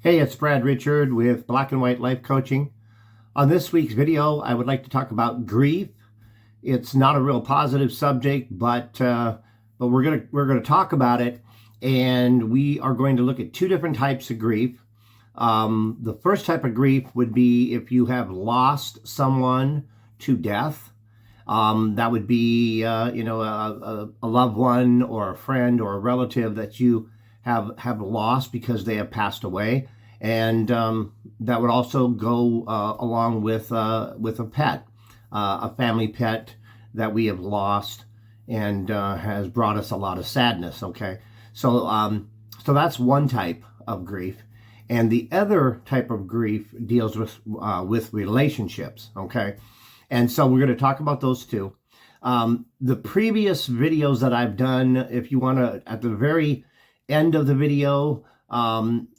Hey, it's Brad Richard with Black and White Life Coaching. On this week's video, I would like to talk about grief. It's not a real positive subject, but we're gonna talk about it, and we are going to look at two different types of grief. The first type of grief would be if you have lost someone to death. That would be, a loved one or a friend or a relative that you have lost because they have passed away, and that would also go along with a pet, a family pet that we have lost and has brought us a lot of sadness. Okay, so that's one type of grief. And the other type of grief deals with relationships. Okay, and so we're going to talk about those two. The previous videos that I've done, if you want to, at the very end of the video,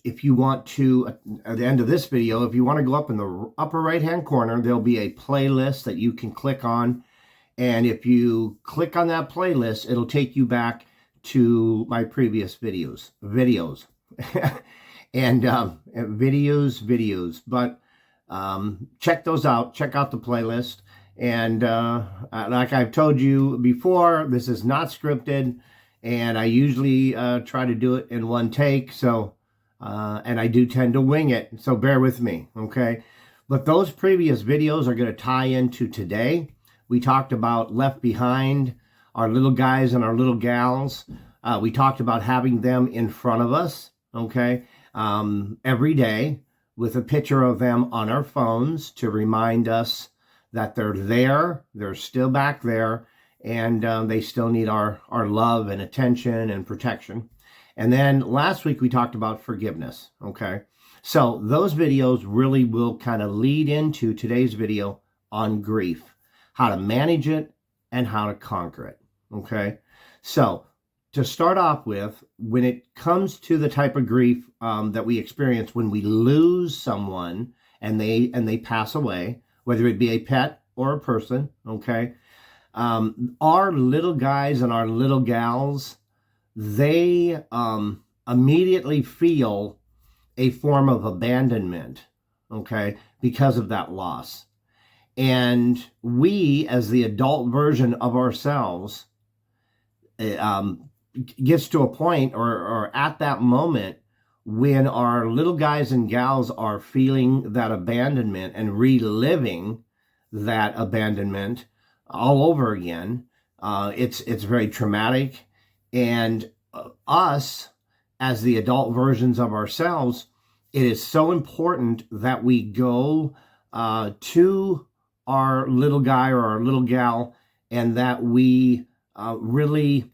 if you want to, at the end of this video, if you want to go up in the upper right hand corner, there'll be a playlist that you can click on. And if you click on that playlist, it'll take you back to my previous videos. And videos, but check those out. Check out the playlist. And like I've told you before, this is not scripted, and I usually try to do it in one take. So, and I do tend to wing it. So bear with me, okay? But those previous videos are going to tie into today. We talked about left behind, our little guys and our little gals. We talked about having them in front of us, okay? Every day with a picture of them on our phones to remind us that they're there, they're still back there, and they still need our love and attention and protection. And then last week we talked about forgiveness, okay? So those videos really will kind of lead into today's video on grief, how to manage it and how to conquer it, okay? So to start off with, when it comes to the type of grief that we experience when we lose someone and they pass away, whether it be a pet or a person, okay? Our little guys and our little gals, they immediately feel a form of abandonment, okay, because of that loss. And we, as the adult version of ourselves, gets to a point or at that moment when our little guys and gals are feeling that abandonment and reliving that abandonment all over again. It's very traumatic. And us, as the adult versions of ourselves, it is so important that we go to our little guy or our little gal, and that we really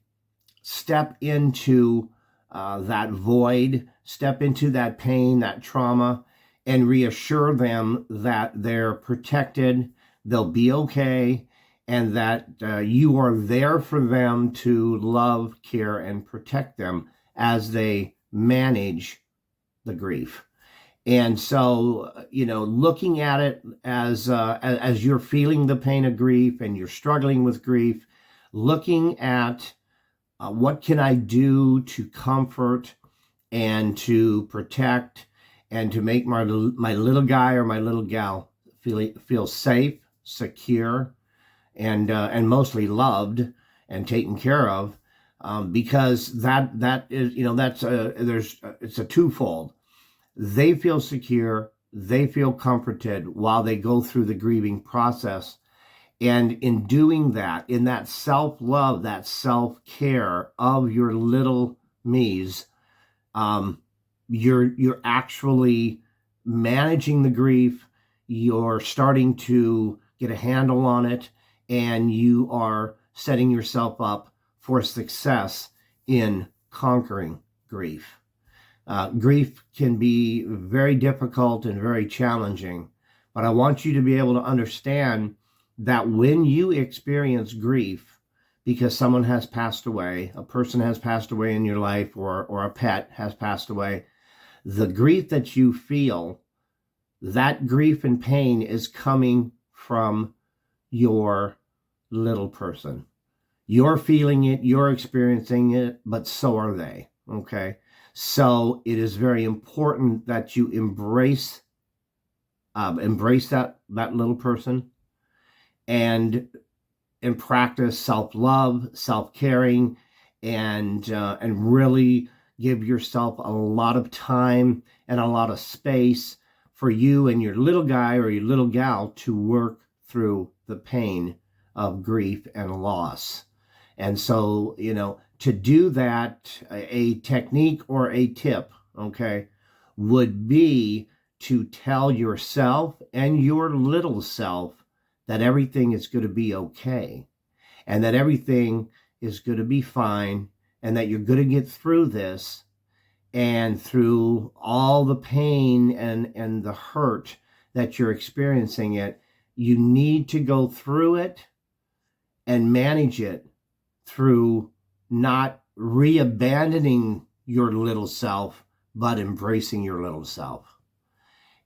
step into that void, step into that pain, that trauma, and reassure them that they're protected, they'll be okay, and that you are there for them to love, care, and protect them as they manage the grief. And so, looking at it as you're feeling the pain of grief and you're struggling with grief, looking at what can I do to comfort and to protect and to make my little guy or my little gal feel safe, secure, and mostly loved and taken care of, because that is, it's a twofold. They feel secure, they feel comforted while they go through the grieving process. And in doing that, in that self-love, that self-care of your little me's, you're actually managing the grief. You're starting to get a handle on it, and you are setting yourself up for success in conquering grief. Grief can be very difficult and very challenging, but I want you to be able to understand that when you experience grief because someone has passed away, a person has passed away in your life, or a pet has passed away, the grief that you feel, that grief and pain is coming from your little person. You're feeling it, you're experiencing it, but so are they, okay? So it is very important that you embrace that little person, and practice self-love, self-caring, and really give yourself a lot of time and a lot of space for you and your little guy or your little gal to work through the pain of grief and loss. And so, to do that, a technique or a tip, okay, would be to tell yourself and your little self that everything is going to be okay, and that everything is going to be fine, and that you're going to get through this, and through all the pain and the hurt that you're experiencing it, you need to go through it and manage it through not re-abandoning your little self, but embracing your little self,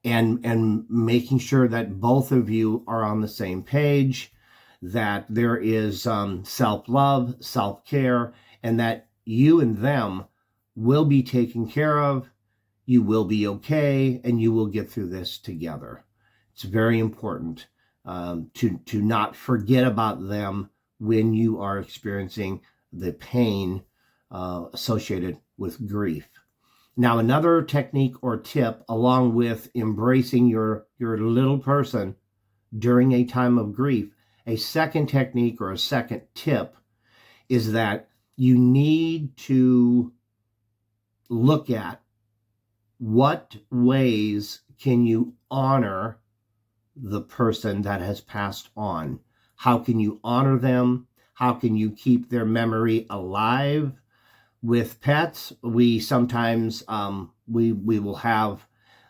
and making sure that both of you are on the same page, that there is self-love, self-care, and that you and them will be taken care of, you will be okay, and you will get through this together. It's very important to not forget about them when you are experiencing the pain associated with grief. Now, another technique or tip, along with embracing your little person during a time of grief, a second technique or a second tip is that you need to look at what ways can you honor the person that has passed on. How can you honor them? How can you keep their memory alive? With pets, we sometimes we will have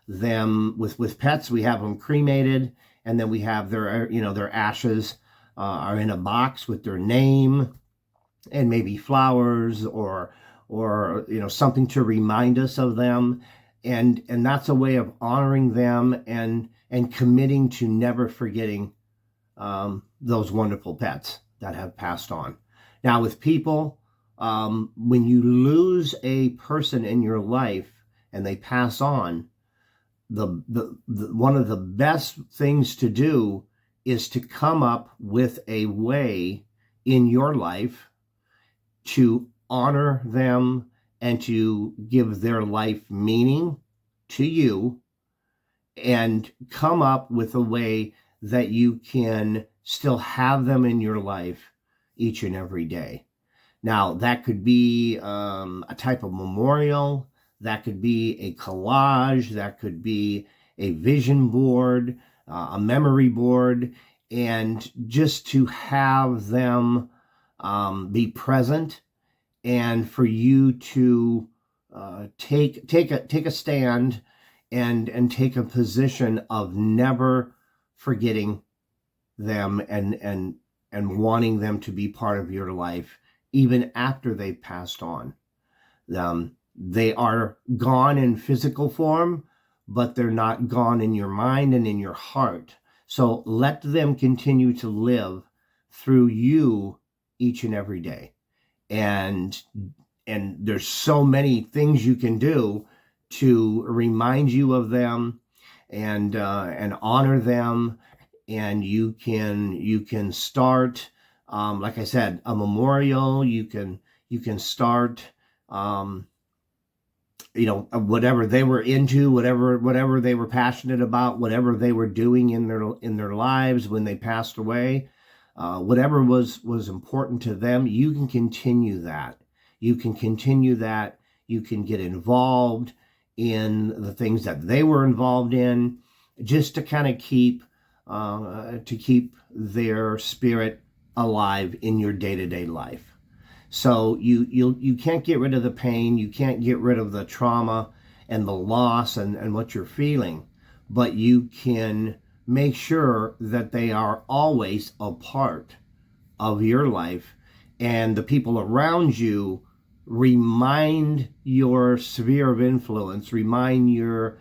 them with pets. We have them cremated, and then we have their ashes are in a box with their name and maybe flowers or something to remind us of them, and that's a way of honoring them and committing to never forgetting those wonderful pets that have passed on. Now, with people, when you lose a person in your life and they pass on, the one of the best things to do is to come up with a way in your life to honor them and to give their life meaning to you, and come up with a way that you can still have them in your life each and every day. Now, that could be a type of memorial, that could be a collage, that could be a vision board, a memory board, and just to have them be present, and for you to take a stand and take a position of never forgetting them and wanting them to be part of your life even after they've passed on. They are gone in physical form, but they're not gone in your mind and in your heart. So let them continue to live through you each and every day. And there's so many things you can do to remind you of them and honor them. And you can start, like I said, a memorial. You can start, whatever they were into, whatever they were passionate about, whatever they were doing in their lives when they passed away, whatever was important to them. You can continue that. You can get involved in the things that they were involved in, just to kind of keep their spirit alive in your day-to-day life. So you can't get rid of the pain, you can't get rid of the trauma and the loss and what you're feeling, but you can make sure that they are always a part of your life, and the people around you remind your sphere of influence, remind your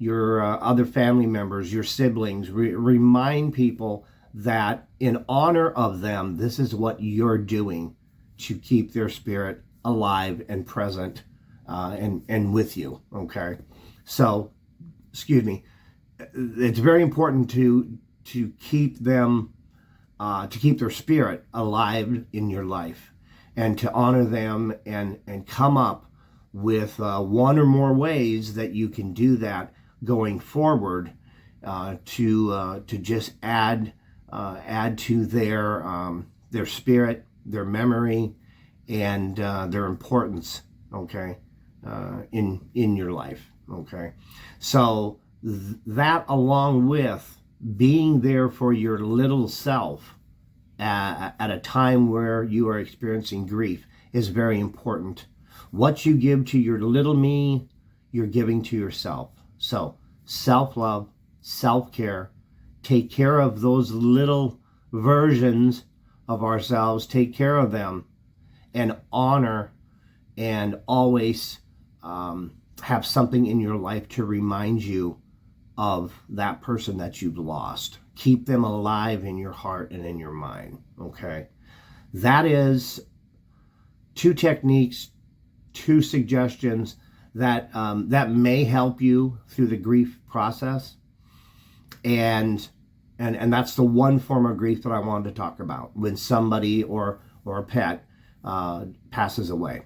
other family members, your siblings, remind people that in honor of them, this is what you're doing to keep their spirit alive and present and with you. Okay, so excuse me. It's very important to keep them to keep their spirit alive in your life, and to honor them, and come up with one or more ways that you can do that going forward, to just add to their spirit, their memory, and their importance. Okay, in your life. Okay, so that, along with being there for your little self at a time where you are experiencing grief, is very important. What you give to your little me, you're giving to yourself. So self-love, self-care, take care of those little versions of ourselves, take care of them, and honor, and always have something in your life to remind you of that person that you've lost. Keep them alive in your heart and in your mind. Okay, that is 2 techniques, 2 suggestions that that may help you through the grief process, and that's the one form of grief that I wanted to talk about, when somebody or a pet passes away.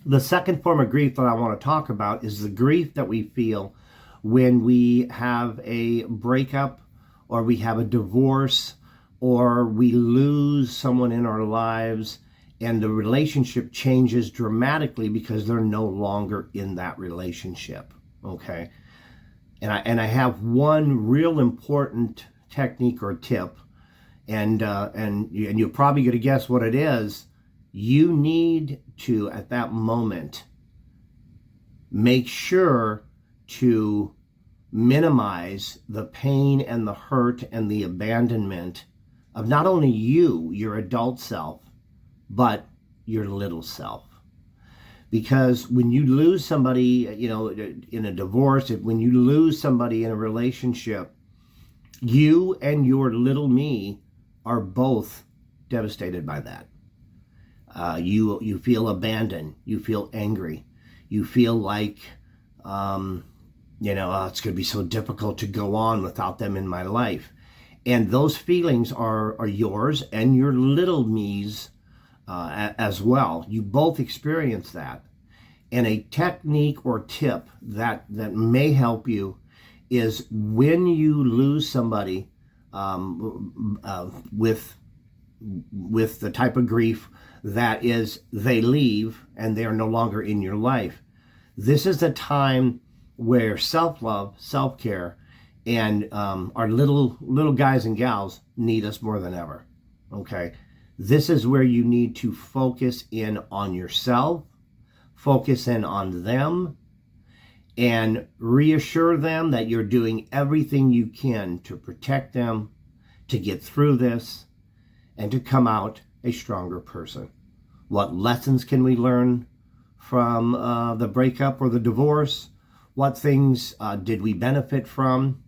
The second form of grief that I want to talk about is the grief that we feel when we have a breakup, or we have a divorce, or we lose someone in our lives, and the relationship changes dramatically because they're no longer in that relationship. Okay, and I have one real important technique or tip, and you're probably going to guess what it is. You need to, at that moment, make sure to minimize the pain and the hurt and the abandonment of not only you, your adult self, but your little self. Because when you lose somebody, in a divorce, when you lose somebody in a relationship, you and your little me are both devastated by that. You feel abandoned. You feel angry. You feel like, it's going to be so difficult to go on without them in my life. And those feelings are yours and your little me's as well. You both experience that. And a technique or tip that may help you is, when you lose somebody with the type of grief that is, they leave and they are no longer in your life. This is the time where self-love, self-care, and our little guys and gals need us more than ever. Okay, this is where you need to focus in on yourself, focus in on them, and reassure them that you're doing everything you can to protect them, to get through this, and to come out a stronger person. What lessons can we learn from the breakup or the divorce? What things did we benefit from?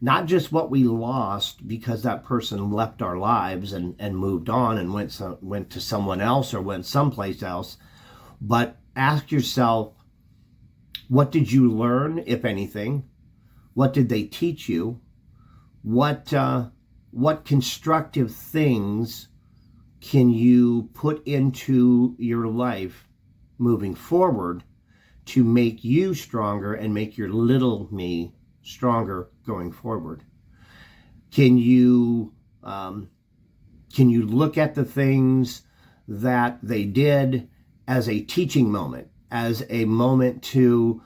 Not just what we lost because that person left our lives and moved on and went to someone else or went someplace else, but ask yourself, what did you learn, if anything? What did they teach you? What constructive things can you put into your life moving forward to make you stronger and make your little me stronger going forward? Can you look at the things that they did as a teaching moment, as a moment to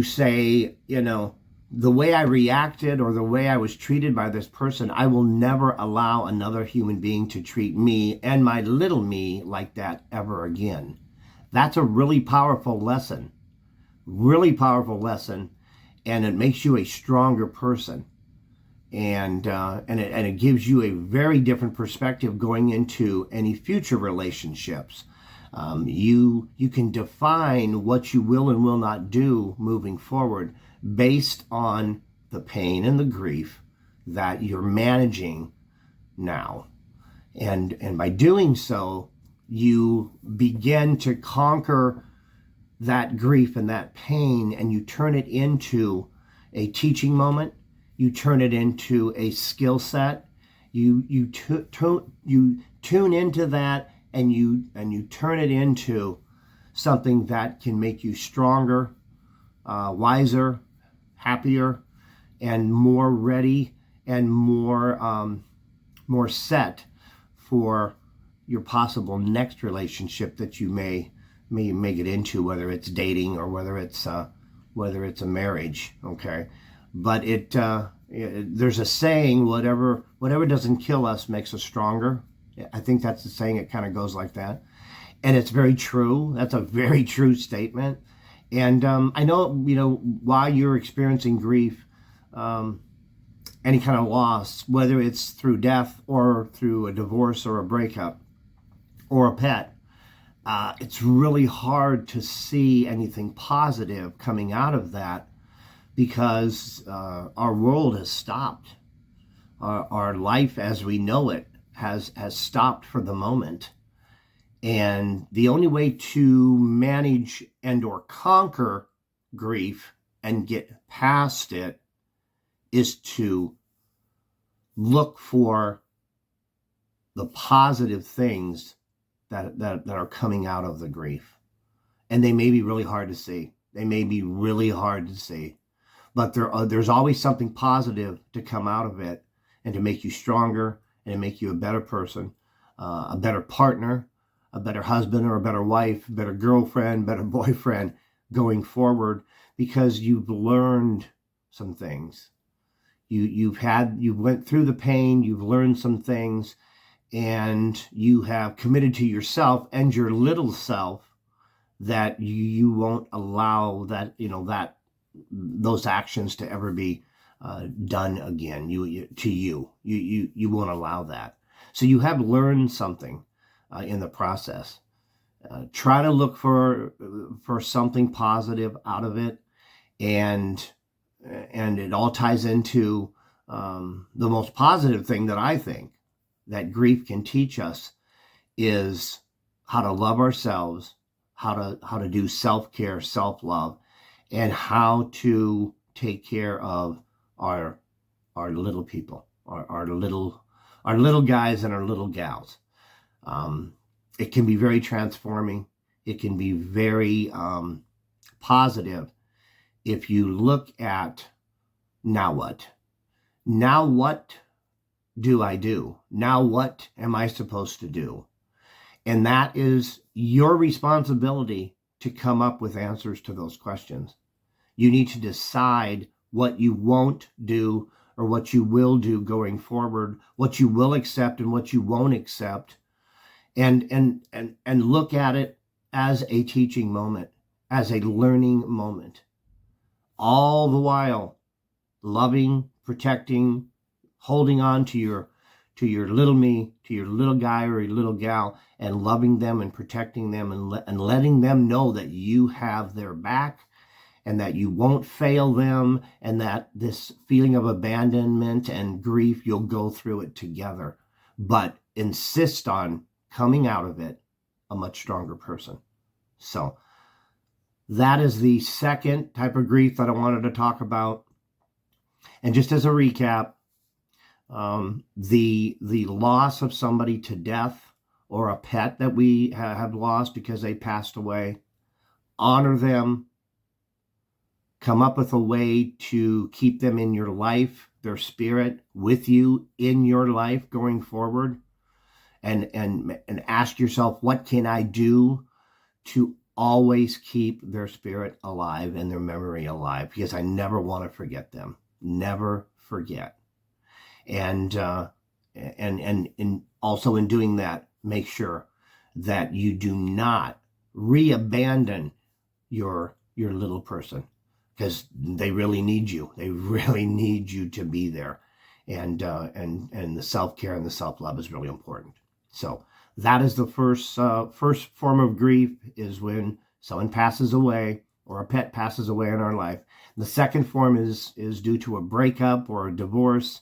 say, the way I reacted or the way I was treated by this person, I will never allow another human being to treat me and my little me like that ever again. That's a really powerful lesson, and it makes you a stronger person, and it gives you a very different perspective going into any future relationships. You can define what you will and will not do moving forward based on the pain and the grief that you're managing now. And by doing so, you begin to conquer that grief and that pain and you turn it into a teaching moment, you turn it into a skill set, you tune into that, and you turn it into something that can make you stronger, wiser, happier, and more ready and more set for your possible next relationship that you may get into, whether it's dating or whether it's a marriage. Okay, but there's a saying, whatever doesn't kill us makes us stronger. I think that's the saying. It kind of goes like that, and it's very true. That's a very true statement. And I know, while you're experiencing grief, any kind of loss, whether it's through death or through a divorce or a breakup or a pet, it's really hard to see anything positive coming out of that, because our world has stopped. Our life as we know it has stopped for the moment. And the only way to manage and or conquer grief and get past it is to look for the positive things that are coming out of the grief. And they may be really hard to see. But there's always something positive to come out of it, and to make you stronger, and to make you a better person, a better partner, a better husband or a better wife, a better girlfriend, better boyfriend going forward, because you've learned some things. You went through the pain, you've learned some things, and you have committed to yourself and your little self that you won't allow that, those actions to ever be done again. You won't allow that. So you have learned something in the process. Try to look for something positive out of it, and it all ties into the most positive thing that I think that grief can teach us is how to love ourselves, how to do self-care, self-love, and how to take care of our little people, our little guys and our little gals. It can be very transforming. It can be very positive if you look at, now what? Now what do I do? Now what am I supposed to do? And that is your responsibility to come up with answers to those questions. You need to decide what you won't do or what you will do going forward, what you will accept and what you won't accept, and look at it as a teaching moment, as a learning moment. All the while loving, protecting, holding on to your little me, to your little guy or your little gal, and loving them and protecting them, and letting them know that you have their back, and that you won't fail them, and that this feeling of abandonment and grief, you'll go through it together. But insist on coming out of it a much stronger person. So that is the second type of grief that I wanted to talk about. And just as a recap, the loss of somebody to death, or a pet that we have lost because they passed away, honor them, come up with a way to keep them in your life, their spirit with you in your life going forward, and ask yourself, what can I do to always keep their spirit alive and their memory alive? Because I never want to forget them. Never forget. And also in doing that, make sure that you do not re-abandon your little person, because they really need you. They really need you to be there. And the self-care and the self-love is really important. So that is the first form of grief, is when someone passes away or a pet passes away in our life. The second form is due to a breakup or a divorce.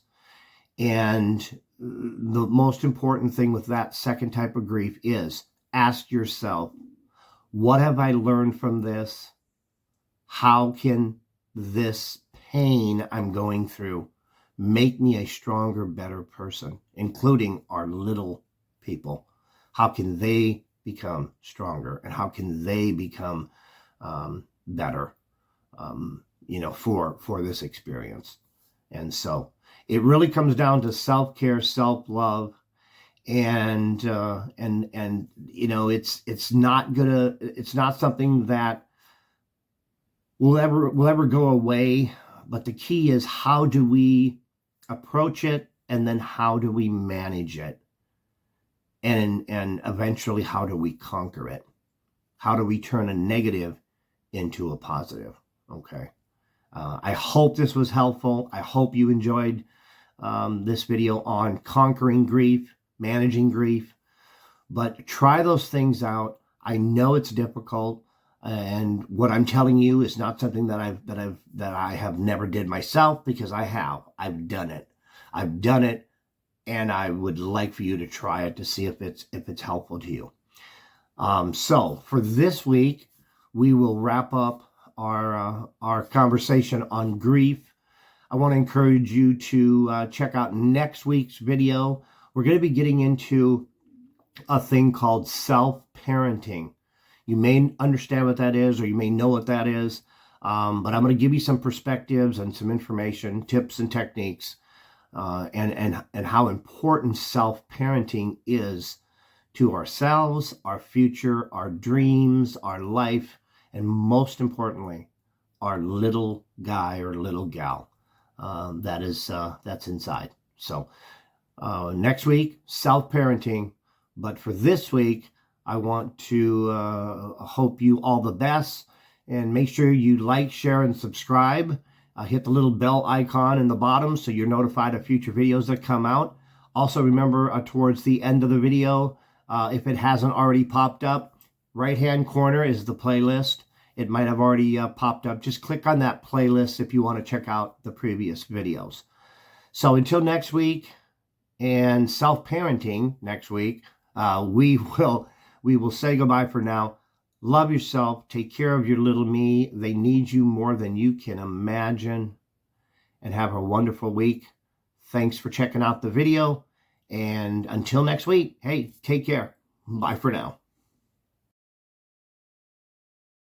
And the most important thing with that second type of grief is ask yourself, What have I learned from this? How can this pain I'm going through make me a stronger, better person, including our little people? How can they become stronger, and how can they become better, for this experience? And so it really comes down to self-care, self-love, and it's not something that will ever go away. But the key is, how do we approach it, and then how do we manage it, and eventually how do we conquer it? How do we turn a negative into a positive? Okay. I hope this was helpful. I hope you enjoyed this video on conquering grief, managing grief. But try those things out. I know it's difficult, and what I'm telling you is not something that I have never did myself, because I've done it, and I would like for you to try it to see if it's helpful to you. So for this week, we will wrap up our conversation on grief. I want to encourage you to check out next week's video. We're going to be getting into a thing called self-parenting. You may understand what that is, or you may know what that is, but I'm going to give you some perspectives and some information, tips and techniques, and how important self-parenting is to ourselves, our future, our dreams, our life, and most importantly, our little guy or little gal that's inside. So next week, self-parenting. But for this week, I want to hope you all the best, and make sure you like, share, and subscribe. Hit the little bell icon in the bottom so you're notified of future videos that come out. Also, remember, towards the end of the video, if it hasn't already popped up, right-hand corner is the playlist. It might have already popped up. Just click on that playlist if you want to check out the previous videos. So until next week, and self-parenting next week, we will say goodbye for now. Love yourself. Take care of your little me. They need you more than you can imagine. And have a wonderful week. Thanks for checking out the video. And until next week, hey, take care. Bye for now.